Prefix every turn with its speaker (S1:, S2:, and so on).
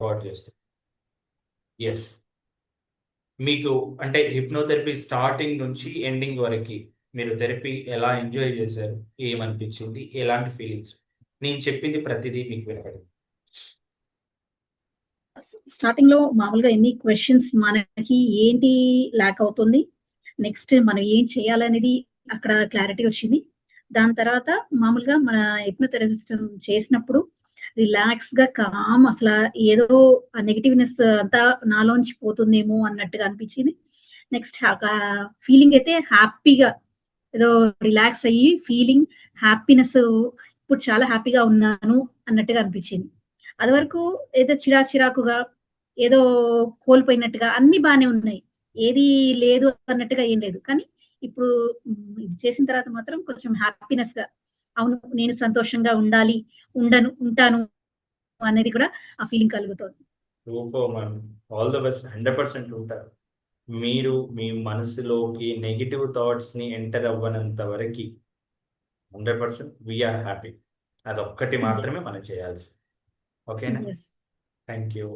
S1: Record చేస్తాం. Yes. మీకు అంటే హిప్నోథెరపీ స్టార్టింగ్ నుంచి ఎండింగ్ వరకు మీరు థెరపీ ఎలా ఎంజాయ్ చేశారు? ఏమనిపించింది? ఎలాంటి ఫీలింగ్స్? నేను చెప్పింది ప్రతిదీ మీకు వినపడింది.
S2: స్టార్టింగ్‌లో మామూలుగా ఎన్ని క్వెషన్స్ మనకి ఏంటి ల్యాక్ అవుతుంది? నెక్స్ట్ మనం ఏం చేయాలనేది అక్కడ క్లారిటీ వచ్చింది. దాని తర్వాత మామూలుగా మన హిప్నోథెరపిస్ట్ చేసినప్పుడు రిలాక్స్‌గా అసల ఏదో ఆ నెగెటివ్‌నెస్ అంతా నాలోంచి పోతుందేమో అన్నట్టుగా అనిపించింది. నెక్స్ట్ ఫీలింగ్ అయితే హ్యాపీగా ఏదో రిలాక్స్ అయ్యి హ్యాపీనెస్ ఇప్పుడు చాలా హ్యాపీగా ఉన్నాను అన్నట్టుగా అనిపించింది. అదివరకు ఏదో చిరాకుగా, ఏదో కోల్పోయినట్టుగా అన్నీ బానే ఉన్నాయి. ఏది లేదు అన్నట్టుగా ఏం లేదు. కానీ ఇప్పుడు ఇది చేసిన తర్వాత మాత్రం కొంచెం హ్యాపీనెస్‌గా అవును. నేను సంతోషంగా ఉండాలి, ఉంటాను అనేది కూడా ఆ ఫీలింగ్ కలుగుతోంది.
S1: Super ma'am. All the best. 100% ఉంటారు. మీరు మీ మనసులోకి నెగెటివ్ థాట్స్‌ని ఎంటర్ అవ్వనంత వరకి 100% వి ఆర్ హ్యాపీ. అదొక్కటి మాత్రమే
S2: యెస్.
S1: మనం చేయాల్సింది. ఓకేనా?
S2: యెస్.
S1: Thank you.